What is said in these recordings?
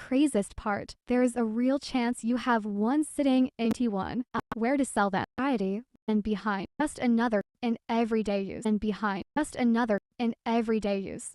craziest part, there's a real chance you have one sitting in T1. Where to sell that? Variety and behind. Just another in everyday use and behind. Just another in everyday use.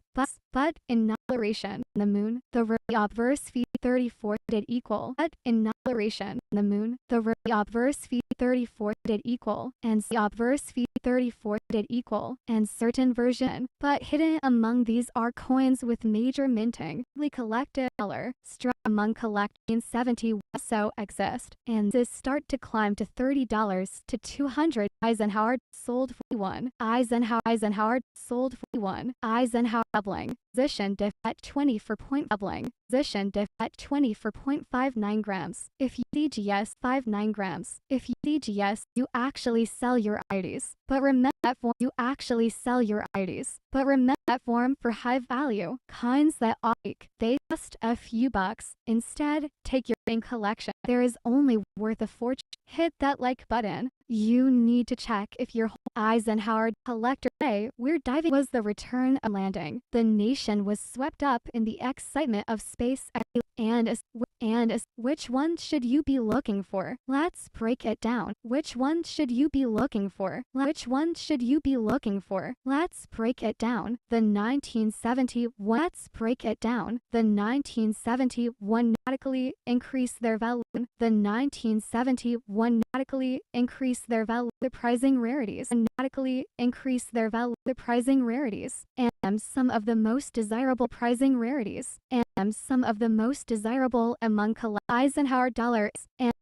But in nullation, the moon, the obverse feed 34 did equal. But in nullation, the moon, the obverse feed 34 did equal, and the obverse feed 34 did equal, and certain version. But hidden among these are coins with major minting. We collected dollar, struck among collecting 70 so exist, and this start to climb to $30 to 200. Eisenhower sold 41. Eisenhower sold 41. Eisenhower doubling. Position diff at 20 for point doubling. Position diff at 20 for 0.59 grams. If you DGS 59 grams. If you DGS, you actually sell your IDs. But remember that form you actually sell your IDs. But remember that form for high value kinds that are like they just a few bucks. Instead, take your in collection. There is only worth a fortune. Hit that like button. You need to check if your Eisenhower collector day we're diving was the return of landing. The nation was swept up in the excitement of space and which one should you be looking for? Let's break it down. Which one should you be looking for? Which one should you be looking for? Let's break it down. The 1971. Let's break it down. The 1971 nautically increase their value. The 1971 nautically increase their value. The prizing rarities nautically increase their value. The prizing rarities and some of the most desirable prizing rarities and some of the most desirable among Eisenhower dollars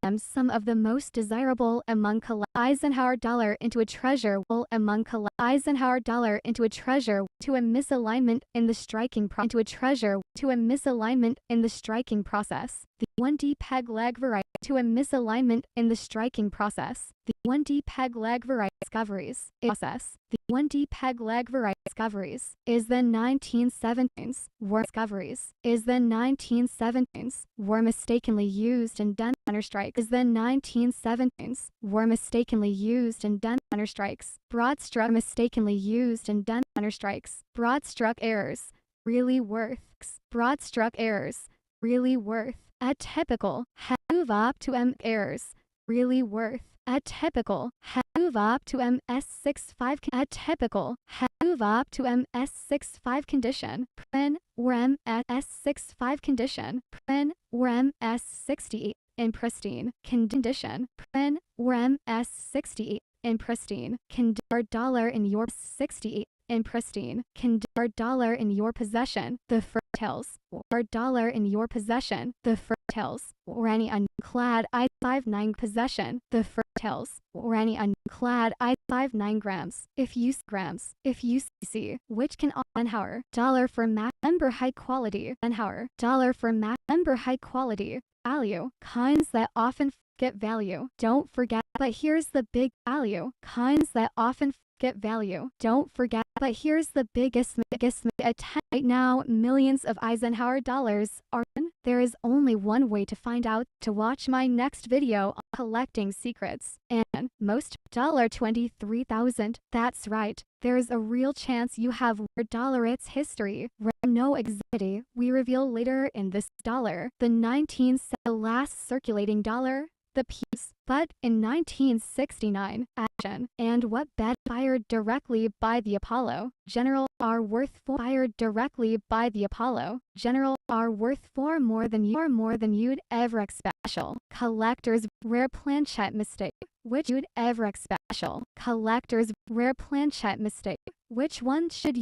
and some of the most desirable among Eisenhower dollar into a treasure among Eisenhower dollar into a treasure to a misalignment in the striking into a treasure to a misalignment in the striking process. The 1D peg leg variety to a misalignment in the striking process. The 1D peg leg variety discoveries process. The 1D peg leg variety discoveries is the 1970s were discoveries is the 1970s were mistakenly used in Counter-Strike is the 1970s were mistakenly used in Counter-Strikes. Broad stroke mistakenly used in Counter-Strikes. Broad stroke errors really worth. Broad stroke errors really worth. A typical move up to M errors really worth. A typical move up to MS65 a typical move up to MS65 condition print or MS65 condition print or MS60 in pristine condition print or MS60 in pristine dollar in your 60 in pristine dollar in your possession the tells or dollar in your possession the tells or any unclad I59 possession the tells or any unclad I59 grams if you see which can Eisenhower dollar for member high quality Eisenhower dollar for member high quality value kinds that often get value don't forget but here's the big value kinds that often get value don't forget but here's the biggest right now millions of Eisenhower dollars are in. There is only one way to find out to watch my next video on collecting secrets and most $23,000 that's right there is a real chance you have dollar its history no anxiety we reveal later in this dollar the 19 last circulating dollar the piece, but in 1969, action, and what bet fired directly by the Apollo, General R. Worth fired directly by the Apollo, General R. Worth far more than you'd ever expect. Special collectors rare planchette mistake, which you'd ever expect. Special collectors rare planchette mistake. Which one should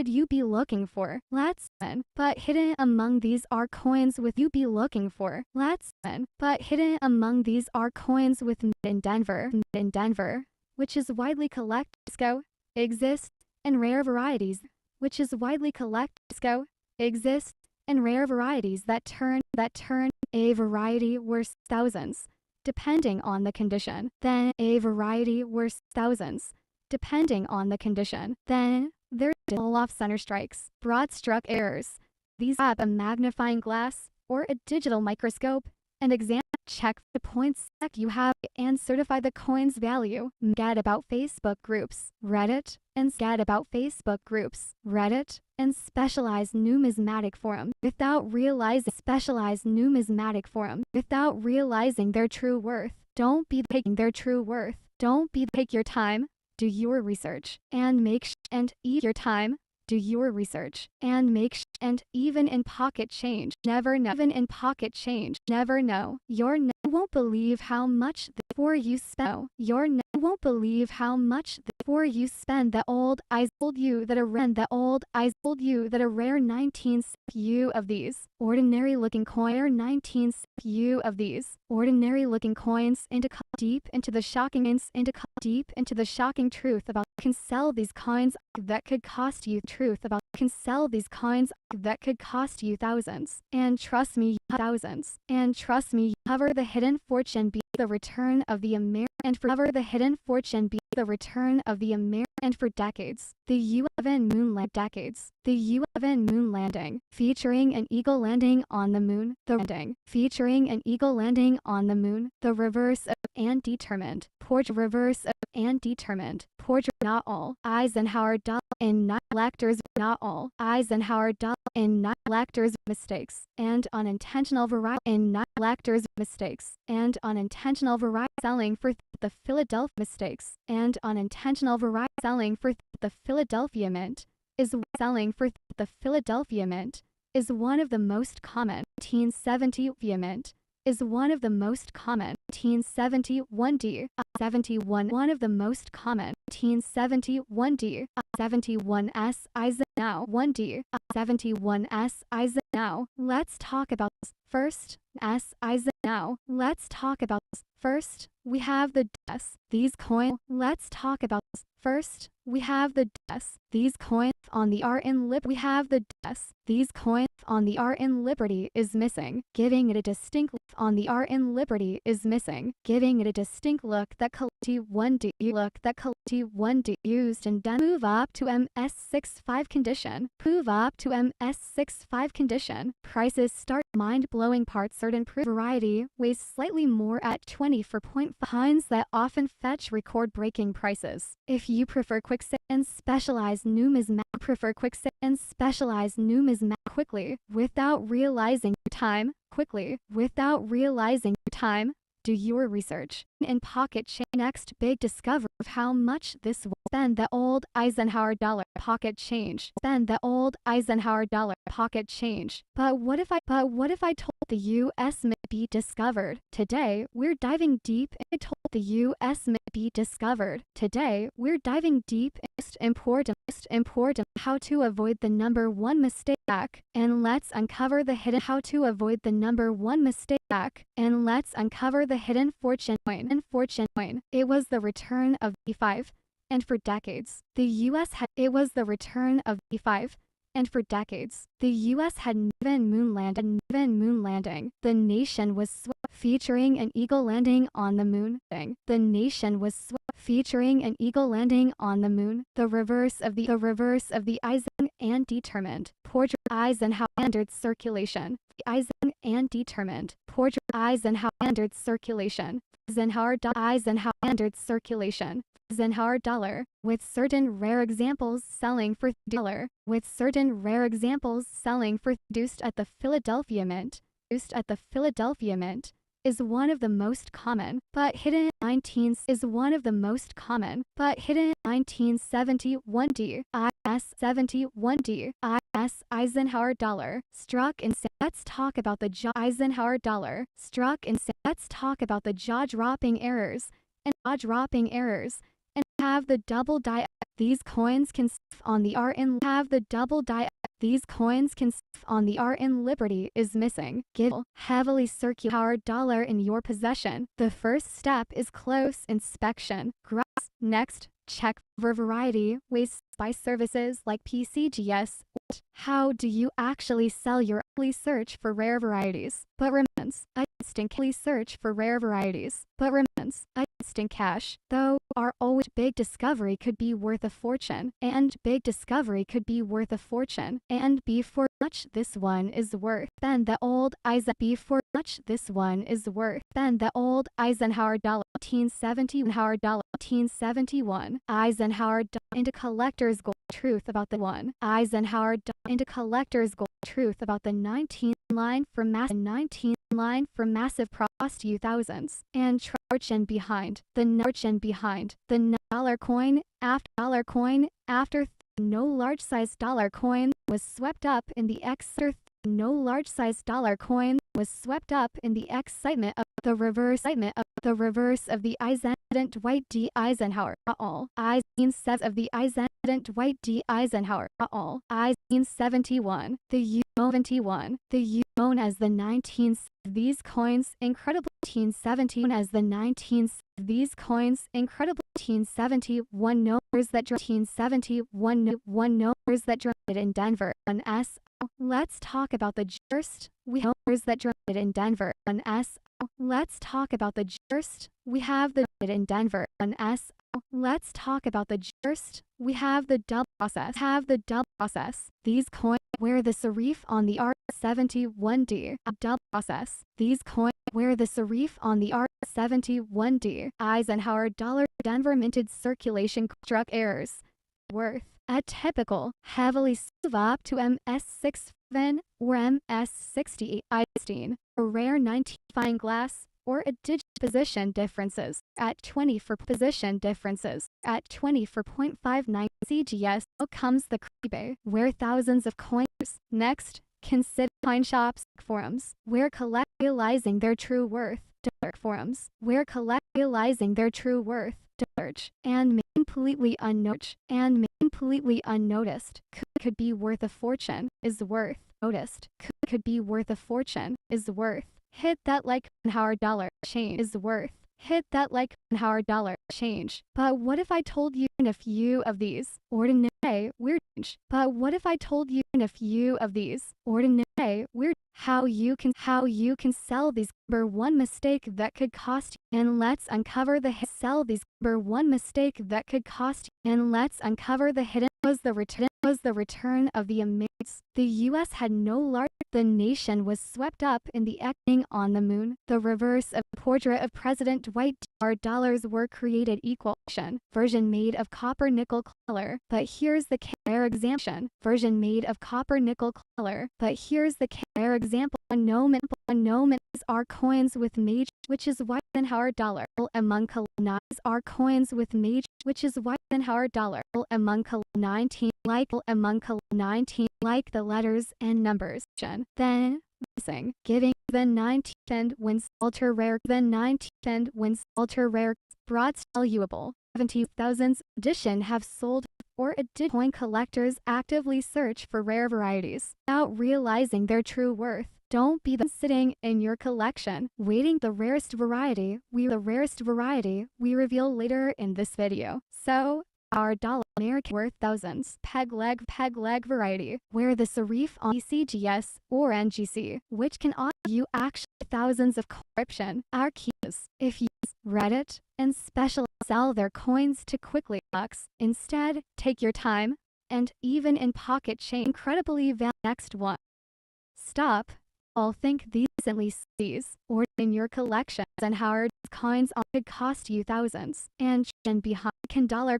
you be looking for? Let's spin. But hidden among these are coins with you be looking for. Let's spin. But hidden among these are coins with in Denver, which is widely collected. Disco exists in rare varieties, which is widely collected. Disco exists in rare varieties that turn a variety worth thousands, depending on the condition. Then a variety worth thousands. Depending on the condition, then there's off center strikes, broad stroke errors. These have a magnifying glass or a digital microscope and examine. Check the points you have and certify the coin's value. Get about Facebook groups, Reddit, and get about Facebook groups, Reddit, and specialized numismatic forum without realizing their true worth. Don't be taking their true worth. Don't be take your time, do your research, and and eat your time. Do your research and and even in pocket change, never know. Even in pocket change, never know. You won't believe how much before you spend. You won't believe how much before you spend. The old eyes told you that a rare 19 few of these ordinary looking coins deep into the shocking truth about can sell these coins that could cost you thousands. And trust me, cover the hidden fortune be the return of the American and for decades. The UN moon landing, featuring an eagle landing on the moon. The reverse of and determined. Portrait not all. Eisenhower and not electors not all. Eisenhower and not electors mistakes and unintentional variety selling for the Philadelphia mistakes and unintentional variety selling for the Philadelphia Mint is one of the most common. 1970 Mint is one of the most common. 1971D 71 one of the most common. 1971D 71S Eisenhower 1D 71S Eisenhower. Let's talk about this. First, S Eisenhower. Let's talk about this. First, we have the S. These coins. Let's talk about this. First, we have the S. These coins on the R in Lib. We have the S. These coins on the R in Liberty is missing, giving it a distinct on the R in Liberty is missing, giving it a distinct look that T1D used and then move up to MS65 condition. Prices start mind-blowing parts. Certain variety weighs slightly more at 24.5 kinds that often fetch record-breaking prices. If you prefer quick sale and specialized numismatic quickly without realizing time, do your research. In pocket change, next big discovery of how much this will spend the old Eisenhower dollar pocket change. But what if I told the U.S. Mint be discovered? Today, we're diving deep. Most important, how to avoid the number one mistake. And let's uncover the hidden fortune coin. It was the return of B5, and for decades, the U.S. had even moon landing. The nation was featuring an eagle landing on the moon. The reverse of the Eisen and determined. Portrait Eisenhower standard circulation. Eisenhower dollar, with certain rare examples selling for produced at the Philadelphia Mint, is one of the most common, but hidden 1971D IS Eisenhower dollar struck in. Let's talk about the Eisenhower dollar struck in. Let's talk about the jaw-dropping errors and have the double die. These coins can on the R in Liberty is missing. Give heavily circular dollar in your possession. The first step is close inspection. Next, check for variety ways by services like PCGS. How do you actually sell your early search for rare varieties, but remains a distinctly search for rare varieties, but remains a distinct cache, though our old big discovery could be worth a fortune, and big discovery could be worth a fortune, and before much this one is worth, then the old before much this one is worth, then the old Eisenhower dollar 1871 Eisenhower into collector's gold truth about the one Eisenhower into collector's gold truth about the 19th line from massive prost u thousands and fortune behind the dollar coin after no large-sized dollar coin was swept up in the excitement of the reverse of the Eisenhower Dwight D. Eisenhower all Eisenhower of the Eisenhower Dwight D. Eisenhower all Eisenhower 71 the U known as the 19th these coins incredible 1917 as the 19th these coins incredible 1971 numbers that 1971 numbers that dropped in Denver on S. Let's talk about the first we numbers that dropped in Denver on S. Let's talk about the first we have the in Denver on S. Let's talk about the first we have the double process these coins where the serif on the R71D double process these coins where the serif on the R71D Eisenhower dollar Denver minted circulation struck errors worth a typical heavily swap to MS67 or MS68 Einstein a rare 19 fine glass or a digit position differences at 20 for position differences at 20 for 0.59 CGS comes the eBay where thousands of coins next consider coin shops forums where collect realizing their true worth forums where collect realizing their true worth and completely unnoticed could be worth a fortune is worth noticed could be worth a fortune is worth hit that like Eisenhower dollar change is worth hit that like Eisenhower dollar change but what if I told you in a few of these ordinary weird but what if I told you in a few of these ordinary weird how you can sell these number one mistake that could cost you and let's uncover the sell these number one mistake that could cost you and let's uncover the hidden was the return of the amazing the U.S. had no large the nation was swept up in the acting on the moon the reverse of the portrait of President Dwight our dollars were created equal version made of copper nickel color but here's the rare example version made of copper nickel color but here's the rare example unknown are coins with major which is why Eisenhower dollar among colonies are coins with major which is why Eisenhower dollar among 19 like the letters and numbers then missing giving the 19th and wins ultra rare the 19th and wins ultra rare broad valuable 70,000 edition have sold or coin collectors actively search for rare varieties without realizing their true worth. Don't be sitting in your collection waiting the rarest variety we reveal later in this video. So our dollar American worth thousands peg leg variety where the serif on CGS or NGC which can offer you actually thousands of corruption are keys if you use Reddit and special sell their coins to quickly bucks. Instead take your time and even in pocket chain incredibly next one stop all think these these or in your collection and Howard coins could cost you thousands and behind can dollar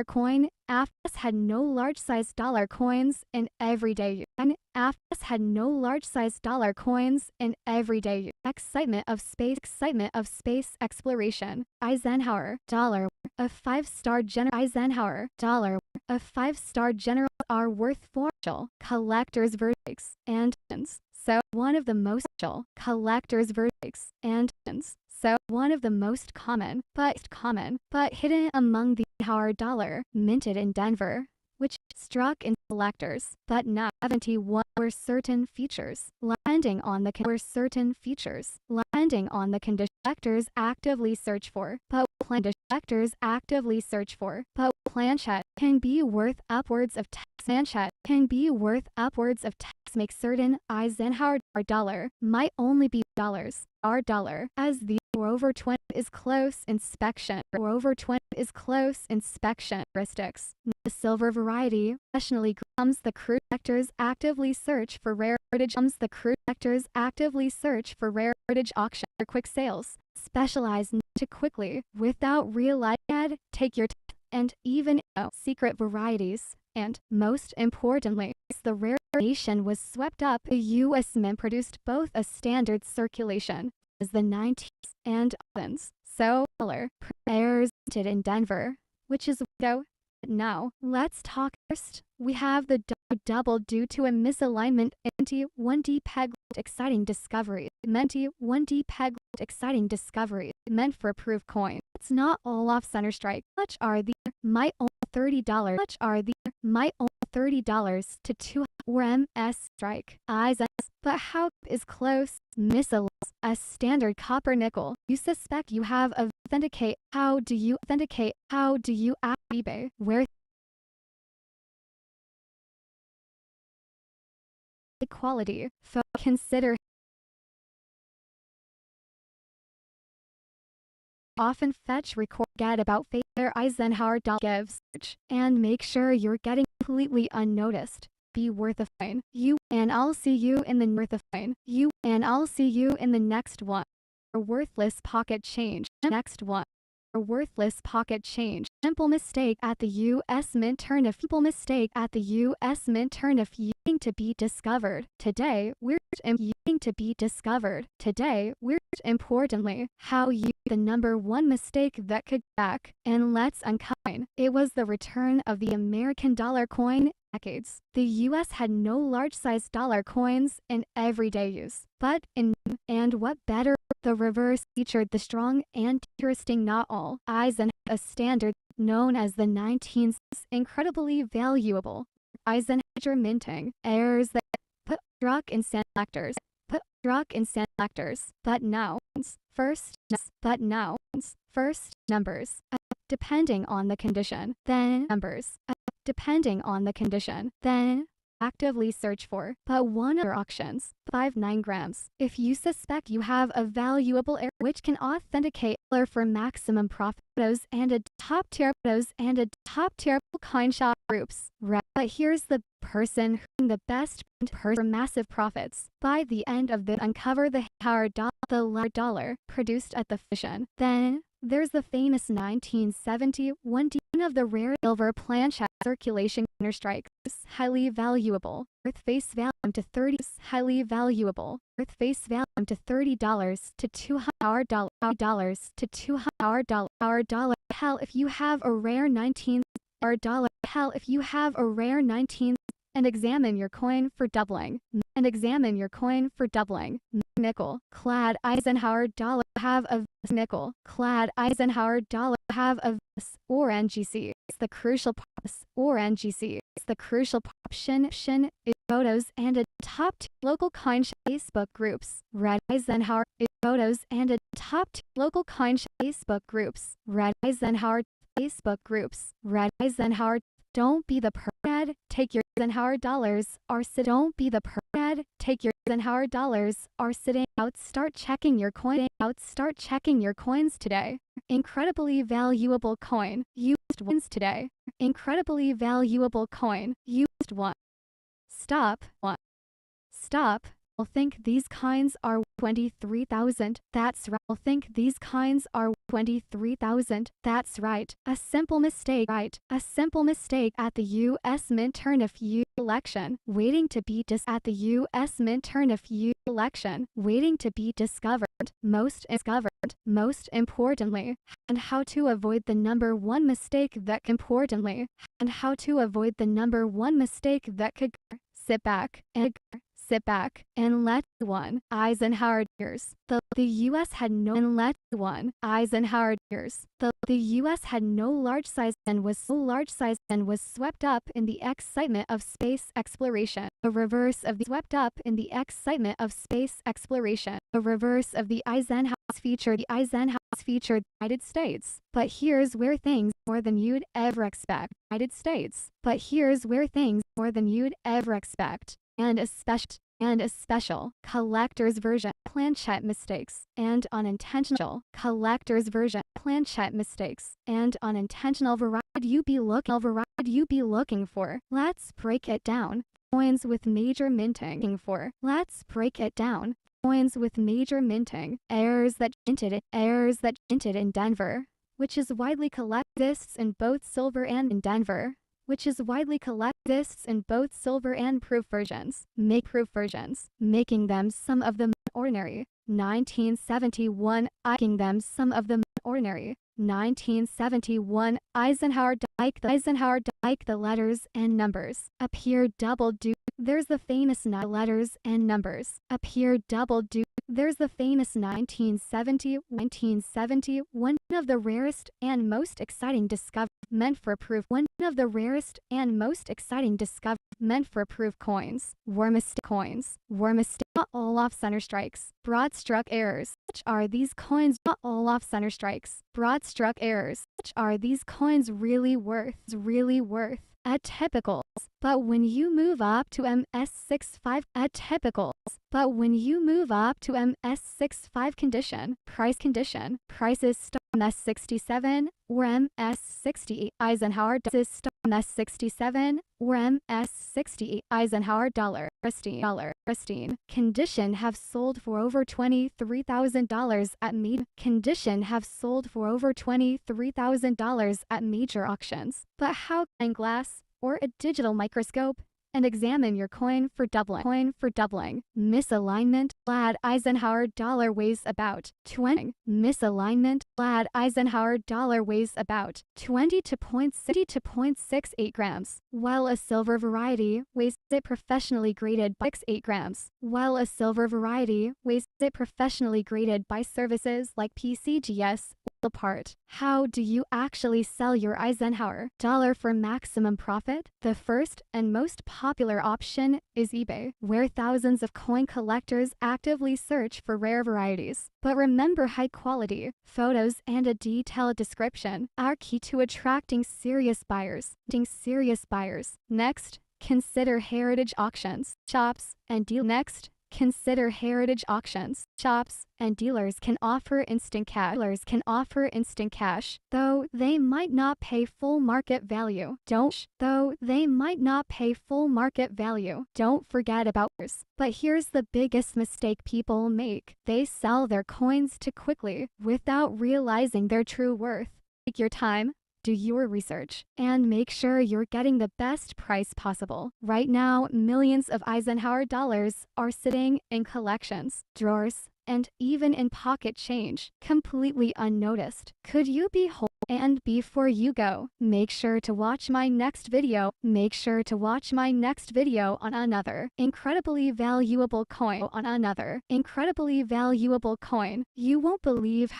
coin AFS had no large-sized dollar coins in everyday use. And AFS had no large-sized dollar coins in everyday use. Excitement of space exploration. Eisenhower dollar a 5-star general. Eisenhower dollar a 5-star general are worth fortune. Collectors verdicts and so one of the most collectors verdicts and so one of the most common but hidden among the Eisenhower dollar minted in Denver, which struck in collectors, but not 71 were certain features landing on the condition collectors actively search for, but Collectors actively search for, but planchette can be worth upwards of tax. Planchette can be worth upwards of tax. Make certain Eisenhower dollar might only be dollars. Our dollar as the over 20 is close inspection. Over 20 is close inspection characteristics. The silver variety nationally comes the crude collectors actively search for rare heritage. The crude collectors actively search for rare heritage auction or quick sales. Specialize to quickly without realizing it. Take your time and even secret varieties. And most importantly, the rare nation was swept up. The U.S. Mint produced both a standard circulation as the 90s and thousands. So, airs in Denver, which is go. Now, let's talk first. We have the double due to a misalignment. Menti 1D peg exciting discovery. Menti 1D peg exciting discovery meant for approved coin. It's not all off center strike. Much are the might only $30. Much are the might only $30 to 2 or MS strike. Eyes, but how is close? Missiles. A standard copper nickel. You suspect you have authenticate. How do you authenticate? How do you ask eBay? Where quality. Consider often fetch record get about Fader Eisenhower gives and make sure you're getting completely unnoticed. Be worth a fine. You and I'll see you in the worth a fine. You and I'll see you in the next one. A worthless pocket change. Next one. A worthless pocket change. Simple mistake at the U.S. Mint turn of simple mistake at the U.S. Mint turn of using to be discovered. Today, we're using to be discovered. Today, we're importantly how you the number one mistake that could back and let's uncoin. It was the return of the American dollar coin. Decades. The U.S. had no large-sized dollar coins in everyday use, but and what better, the reverse featured the strong and interesting not all Eisen, a standard known as the 19th, incredibly valuable Eisenhower minting errors that put struck in sand collectors, but nouns first, numbers, depending on the condition, then numbers. Depending on the condition, then actively search for, but one other auctions, 5-9 grams. If you suspect you have a valuable error which can authenticate for maximum profit and a top tier coin shop groups. But here's the person who the best for massive profits. By the end of the uncover the dollar produced at the fission. Then there's the famous 1971 one of the rare silver planchette circulation counterstrikes, highly valuable, worth face value to $30, highly valuable, worth face value to $30 to $200 to $200. Hell, if you have a rare 19 dollar, hell, if you have a rare 19 and examine your coin for doubling. Nickel clad Eisenhower dollar have a nickel clad Eisenhower dollar have a or NGC. It's the crucial or NGC. It's the crucial option is photos and a top local coin Facebook groups. Red Eisenhower is photos and a top local coin Facebook groups. Red Eisenhower Facebook groups. Red Eisenhower. Don't be the per take your Eisenhower dollars are don't be the per take your Eisenhower dollars are sitting out. Start checking your coin out. Start checking your coins today. Incredibly valuable coin used once today. Incredibly valuable coin used one. Stop. I'll think these kinds are 23,000. That's right. I'll think these kinds are 23,000. That's right. A simple mistake. Right. A simple mistake at the U.S. Mint turn of election. Waiting to be at the U.S. Mint turn of election. Waiting to be discovered. Most importantly, and how to avoid the number one mistake that importantly, and how to avoid the number one mistake that could sit back and let one Eisenhower years. The U.S. had no and let one Eisenhower years. The U.S. had no large size and was swept up in the excitement of space exploration. The reverse of the swept up in the excitement of space exploration. The reverse of the Eisenhower feature. The Eisenhower featured United States. But here's where things more than you'd ever expect. United States. But here's where things more than you'd ever expect. And a special collector's version planchette mistakes and unintentional collector's version planchette mistakes and unintentional variety you be looking for. Let's break it down. Coins with major minting for. Let's break it down. Coins with major minting. Errors that minted in Denver, which is widely collected in both silver and in Denver, which is widely collected in both silver and proof versions, making them some of the ordinary. 1971, making them some of the ordinary. 1971, Eisenhower Dike. The letters and numbers appear double due. There's the famous letters and numbers appear double due. There's the famous 1970, one of the rarest and most exciting discoveries meant for proof. One of the rarest and most exciting discoveries meant for proof coins. Were mistake all off center strikes. Broad struck errors. Which are these coins all off center strikes? Broad struck errors. Which are these coins really worth? At typicals, but when you move up to MS65 at typicals, but when you move up to MS65 prices start MS67 or MS68 Eisenhower start MS67 or MS68 Eisenhower pristine condition have sold for over $23,000 at major auctions. But how can glass or a digital microscope and examine your coin for doubling. Misalignment, Lad Eisenhower dollar weighs about 20. Misalignment, Lad Eisenhower dollar weighs about 20 to 0.68 grams, while a silver variety weighs it professionally graded by 8 grams, while a silver variety weighs it professionally graded by services like PCGS. Apart. How do you actually sell your Eisenhower dollar for maximum profit? The first and most popular option is eBay, where thousands of coin collectors actively search for rare varieties. But remember, high quality photos and a detailed description are key to attracting serious buyers. Next, consider heritage auctions, shops, and dealers. Consider heritage auctions. Shops and dealers can offer instant cash. Though they might not pay full market value. Don't forget about yours. But here's the biggest mistake people make. They sell their coins too quickly without realizing their true worth. Take your time. Do your research and make sure you're getting the best price possible. Right now, millions of Eisenhower dollars are sitting in collections, drawers, and even in pocket change, completely unnoticed. Could you be whole? And before you go, make sure to watch my next video. On another incredibly valuable coin. You won't believe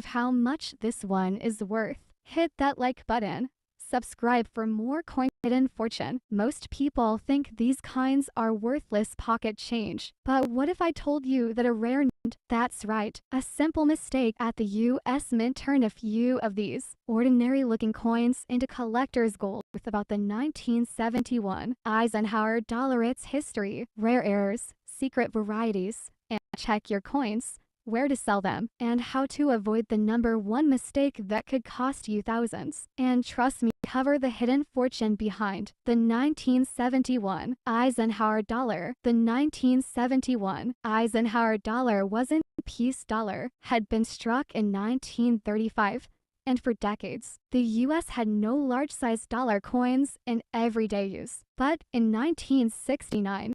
how much this one is worth. Hit that like button. Subscribe for more coin hidden fortune. Most people think these coins are worthless pocket change. But what if I told you that a rare That's right, a simple mistake at the US Mint turned a few of these ordinary looking coins into collector's gold with about the 1971 Eisenhower dollar. Its history, rare errors, secret varieties, and check your coins, where to sell them, and how to avoid the number one mistake that could cost you thousands. And trust me, cover the hidden fortune behind the 1971 Eisenhower dollar. The 1971 Eisenhower dollar wasn't a peace dollar, had been struck in 1935. And for decades, the US had no large-sized dollar coins in everyday use. But in 1969,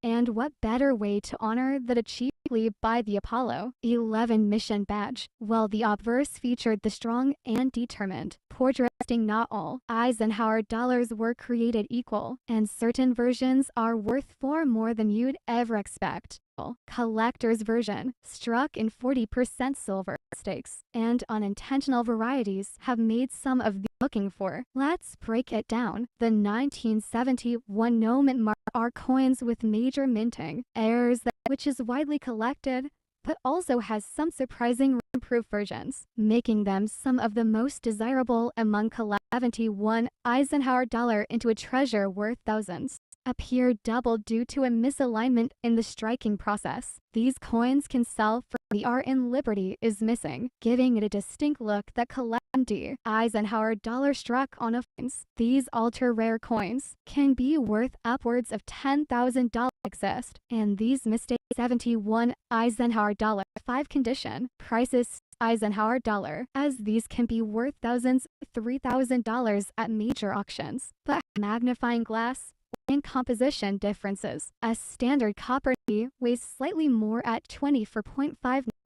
and what better way to honor that achievement by the Apollo 11 mission badge? Well, the obverse featured the strong and determined portrait. Not all Eisenhower dollars were created equal, and certain versions are worth far more than you'd ever expect. Collector's version, struck in 40% silver stakes, and unintentional varieties have made some of the looking for. Let's break it down. The 1971 no mint mark are coins with major minting errors which is widely collected but also has some surprising improved versions, making them some of the most desirable among collectors. 71 Eisenhower dollar into a treasure worth thousands. Appear double due to a misalignment in the striking process. These coins can sell for the R in Liberty is missing, giving it a distinct look that collects D. Eisenhower dollar struck on a fines. These ultra-rare coins can be worth upwards of $10,000 exist, and these mistakes 71 Eisenhower dollar 5 condition prices Eisenhower dollar, as these can be worth thousands, $3,000 at major auctions, but magnifying glass and composition differences. A standard copper weighs slightly more at 24.5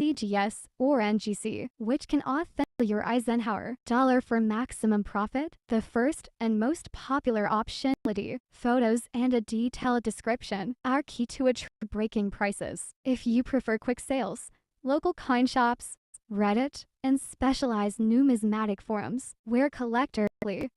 CGS or NGC, which can authenticate your Eisenhower dollar for maximum profit. The first and most popular option, photos and a detailed description, are key to breaking prices. If you prefer quick sales, local coin shops, Reddit, and specialized numismatic forums where collectors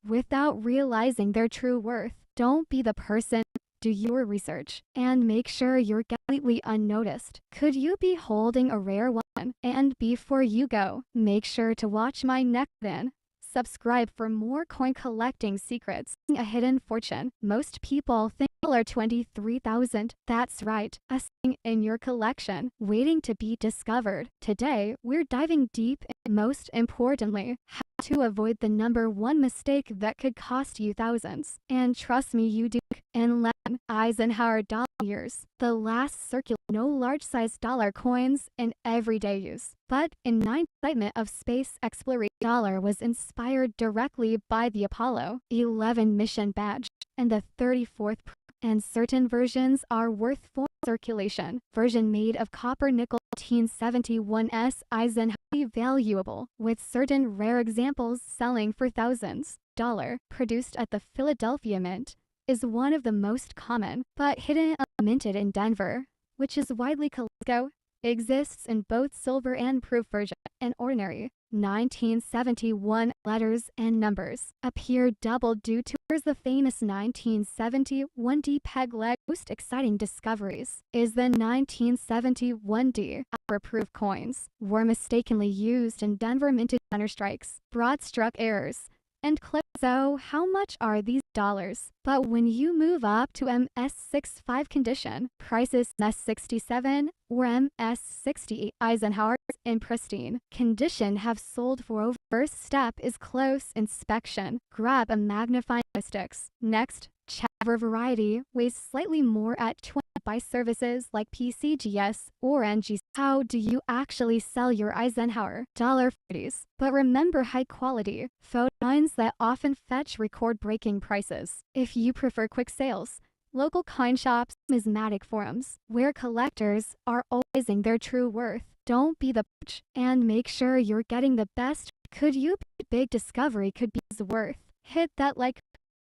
without realizing their true worth. Don't be the person. Do your research and make sure you're completely unnoticed. Could you be holding a rare one? And before you go, make sure to watch my next then. Subscribe for more coin collecting secrets. A hidden fortune. Most people think are 23,000. That's right, a thing in your collection waiting to be discovered. Today, we're diving deep and most importantly, how to avoid the number one mistake that could cost you thousands. And trust me, you do. In Eisenhower dollar years, the last circular no large-sized dollar coins in everyday use. But in 9th excitement of space exploration, dollar was inspired directly by the Apollo 11 mission badge and the 34th, and certain versions are worth for circulation. Version made of copper nickel 1971s Eisenhower valuable, with certain rare examples selling for thousands. Dollar, produced at the Philadelphia Mint, is one of the most common, but hidden minted in Denver, which is widely collected, exists in both silver and proof version. An ordinary 1971 letters and numbers appear double due to the famous 1971 D peg leg. Most exciting discoveries is the 1971 D proof coins were mistakenly used in Denver minted center strikes, broad stroke errors, and clips. So how much are these dollars? But when you move up to MS65 condition, prices MS67 or MS68 Eisenhower in pristine condition have sold for over. First step is close inspection. Grab a magnifying sticks. Next, check variety weighs slightly more at 20 by services like PCGS or NGC. How do you actually sell your Eisenhower dollar 40s? But remember high quality photos that often fetch record-breaking prices. If you prefer quick sales, local coin shops, numismatic forums, where collectors are always in their true worth. Don't be the bitch and make sure you're getting the best. Could you be big discovery could be worth? Hit that like.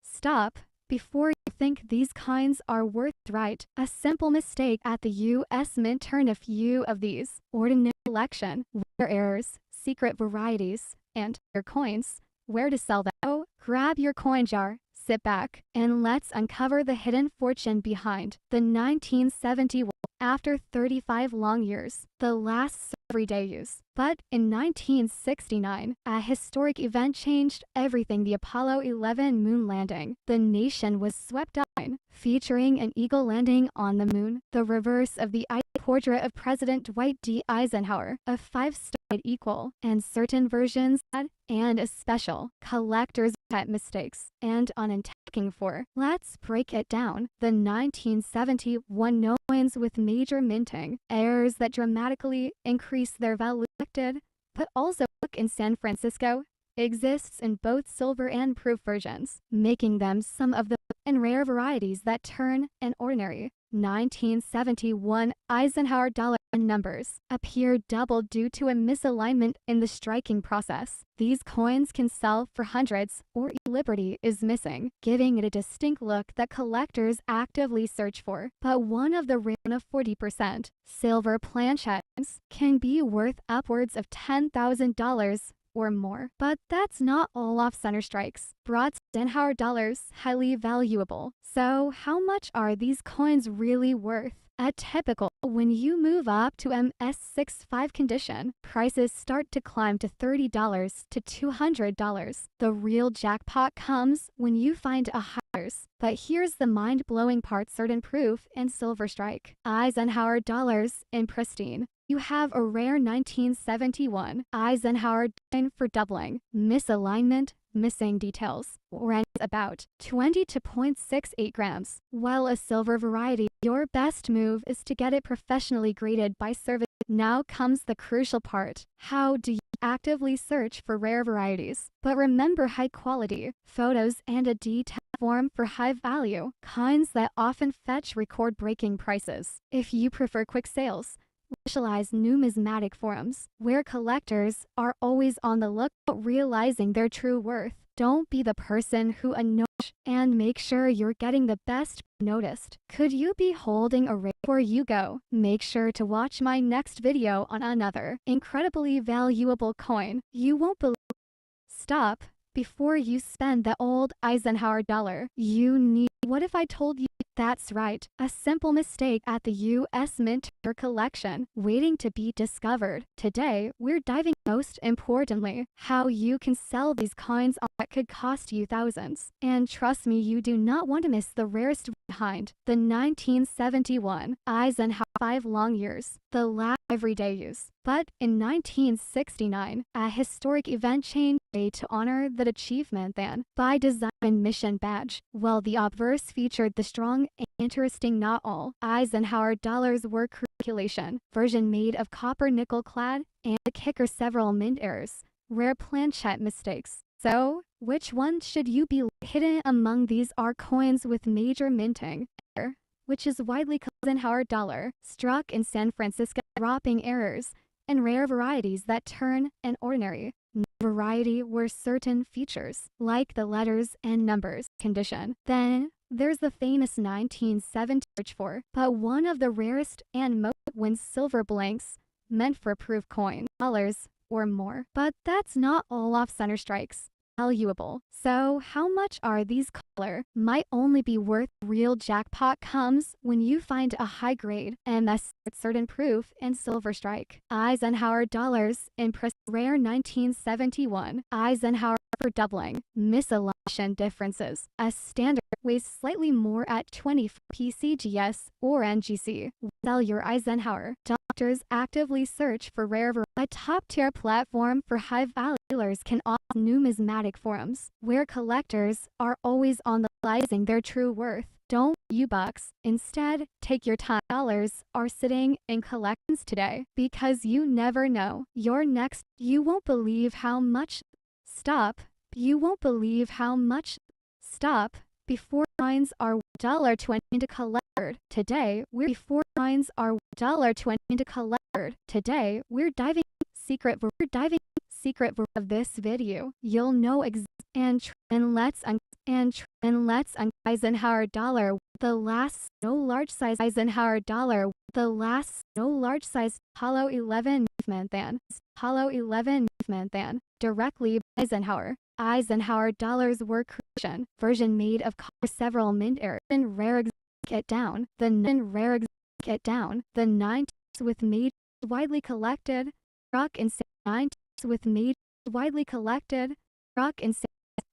Stop before you think these coins are worth right. A simple mistake at the US Mint turned a few of these ordinary collection rare errors, secret varieties, and your coins. Where to sell them? Oh, grab your coin jar. Sit back and let's uncover the hidden fortune behind the 1971. After 35 long years, the last everyday use. But in 1969, a historic event changed everything. The Apollo 11 moon landing. The nation was swept up, featuring an eagle landing on the moon, the reverse of the portrait of President Dwight D. Eisenhower, a 5-star equal, and certain versions had, and a special collector's pet mistakes and unattacking for. Let's break it down. The 1971 coins with major minting errors that dramatically increase their value, but also in San Francisco, exists in both silver and proof versions, making them some of the and rare varieties that turn an ordinary 1971 Eisenhower dollar numbers appear double due to a misalignment in the striking process. These coins can sell for hundreds, or Liberty is missing, giving it a distinct look that collectors actively search for. But one of the rare of 40% silver planchettes can be worth upwards of $10,000 or more. But that's not all off-center strikes. Broad Eisenhower dollars highly valuable. So how much are these coins really worth? Atypical. When you move up to MS65 condition, prices start to climb to $30 to $200. The real jackpot comes when you find a higher. But here's the mind-blowing part: certain proof and silver strike. Eisenhower dollars in pristine. You have a rare 1971 Eisenhower dime for doubling. Misalignment, missing details, or about 20 to 0.68 grams. While a silver variety, your best move is to get it professionally graded by service. Now comes the crucial part. How do you actively search for rare varieties, but remember high quality photos and a detailed form for high value kinds that often fetch record-breaking prices? If you prefer quick sales, specialized numismatic forums where collectors are always on the lookout, realizing their true worth. Don't be the person who annoys, and make sure you're getting the best noticed. Could you be holding a rare? Before you go, make sure to watch my next video on another incredibly valuable coin. You won't believe. Stop before you spend the old Eisenhower dollar. You need. What if I told you? That's right, a simple mistake at the US Mint collection, waiting to be discovered. Today, we're diving most importantly, how you can sell these coins that could cost you thousands. And trust me, you do not want to miss the rarest behind. The 1971 Eisenhower 5 long years, the last everyday use. But in 1969, a historic event changed the way to honor that achievement than by design and mission badge. While the obverse featured the strong and interesting, not all Eisenhower dollars were calculation version made of copper nickel clad, and the kicker: several mint errors, rare planchette mistakes. So, which one should you be? Hidden among these are coins with major minting error, which is widely called Eisenhower dollar, struck in San Francisco, dropping errors, and rare varieties that turn an ordinary variety were certain features, like the letters and numbers condition. Then, there's the famous 1970 search for, but one of the rarest and most wins silver blanks, meant for proof coin, dollars or more. But that's not all off-center strikes. Valuable. So how much are these? Color might only be worth. Real jackpot comes when you find a high-grade MS with certain proof and silver strike. Eisenhower dollars in rare 1971 Eisenhower for doubling. Misalignment differences. A standard weighs slightly more at 20 PCGS or NGC. Sell your Eisenhower. Doctors actively search for rare varieties. A top-tier platform for high-value dealers can offer numismatic forums where collectors are always on the realizing their true worth. Don't U-Bucks. Instead, take your time. Dollars are sitting in collections today because you never know. Your next. You won't believe how much. Stop. You won't believe how much. Stop. Before coins are $1.20 into collected. Today, before coins are $1.20 into collected. Today, we're diving secret of this video. You'll know and let's Eisenhower dollar, the last no large size Eisenhower dollar, the last no large size Apollo 11 movement than directly Eisenhower. Eisenhower dollars were creation version made of copper, several mint errors and rare. Get down the 90s with made widely collected rock and 90s with made widely collected rock and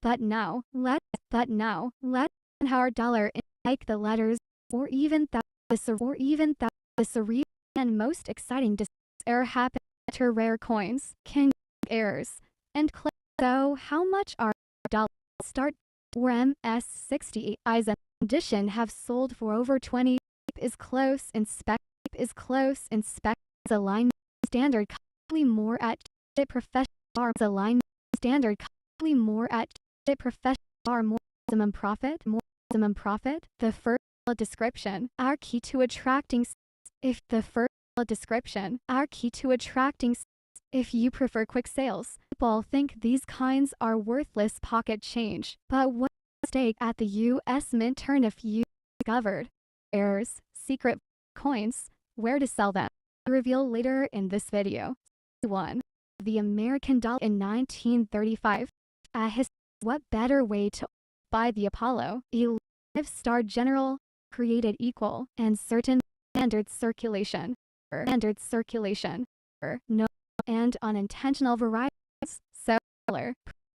but now let Eisenhower dollar in, like the letters or even the surreal and most exciting error happen to rare coins can errors and click. So how much are dollars start or MS68 Eisen edition have sold for over 20? Is close inspect alignment standard more at professional alignment standard more at professional more profit. The first description, our key to attracting. If the first description, our key to attracting. If you prefer quick sales, people think these kinds are worthless pocket change. But what mistake at the US Mint turn if you discovered errors, secret coins, where to sell them? Reveal later in this video. 1. The American dollar in 1935. What better way to buy the Apollo 11 star general created equal and certain standard circulation, or standard circulation, or no, and unintentional varieties. So,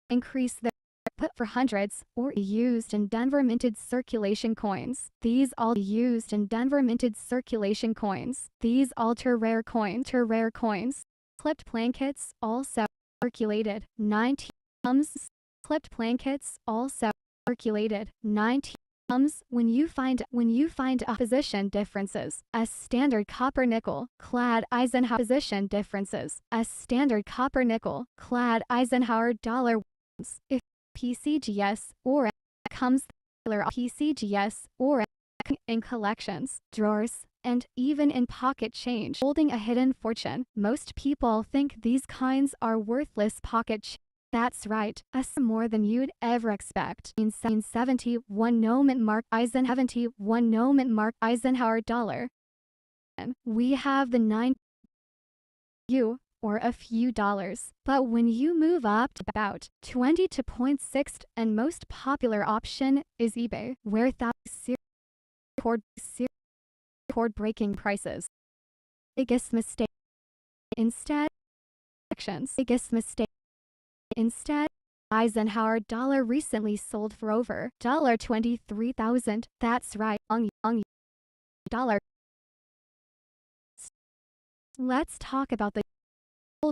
increase their output for hundreds, or used in Denver minted circulation coins. These all used in Denver minted circulation coins. These ultra rare coins. Clipped blankets also circulated 19 comes. Clipped blankets also circulated 19 comes when you find opposition differences. A standard copper nickel clad Eisenhower position differences. A standard copper nickel clad Eisenhower dollar. If PCGS or comes PCGS or in collections, drawers, and even in pocket change, holding a hidden fortune. Most people think these kinds are worthless pocket change. That's right, more than you'd ever expect. In 71 Nomen Mark Eisenhower dollar. And we have the 9 U or a few dollars. But when you move up to about 20 to 0.6, and most popular option is eBay, where record breaking prices. Biggest mistake. Instead, Eisenhower dollar recently sold for over $23,000. That's right, dollar. Let's talk about the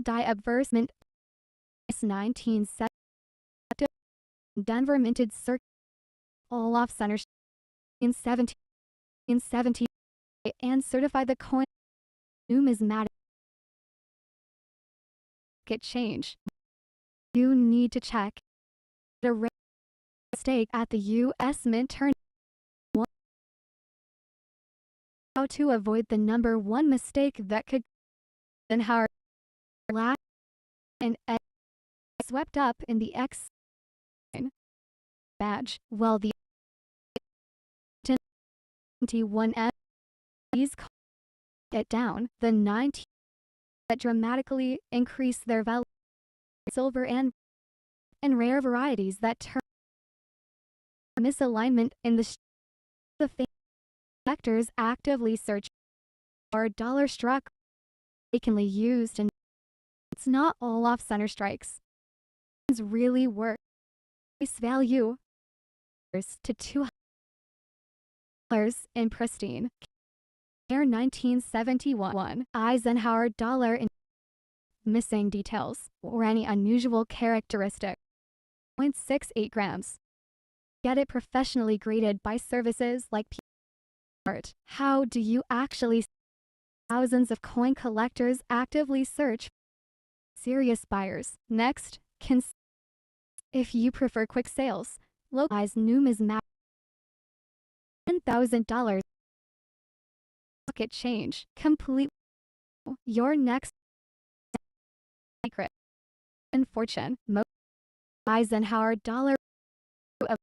advertisement. 1970 Denver minted Olaf Center in 1770 and certify the coin numismatic change. You need to check the stake at the U.S. Mint turn. How to avoid the number one mistake that could and how last and swept up in the X badge. Well, the 21 these it down the 19 that dramatically increase their value. Silver and rare varieties that turn misalignment in the sectors actively search for dollar struck mistakenly used, and it's not all off center strikes. It's really work. Price value to $2 in pristine Air 1971 Eisenhower dollar in missing details or any unusual characteristic. 0.68 grams. Get it professionally graded by services like Art. How do you actually? Thousands of coin collectors actively search serious buyers. Next, if you prefer quick sales, localized numismatic $10,000 pocket change complete your next secret and fortune. Most Eisenhower dollar of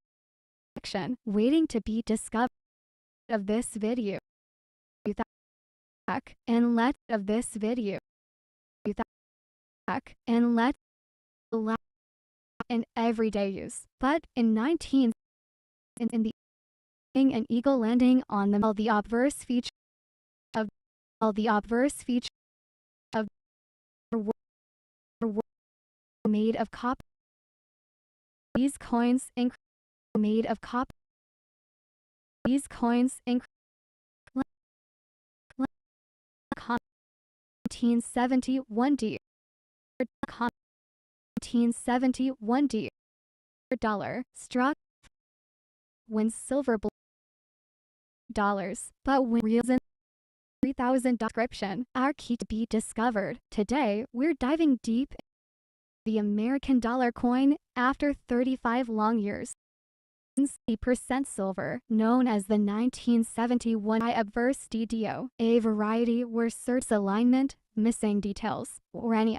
action waiting to be discovered of this video. And let of this video. And let in everyday use. But in 19 in the an eagle landing on them, all the obverse feature of made of copper. These coins made of copper. These coins 1971 D 1971 D dollar struck when silver dollars, but when reals in 3,000 description are key to be discovered. Today we're diving deep into the American dollar coin after 35 long years. 60% silver, known as the 1971 Obverse DDO, a variety where search alignment, missing details, or any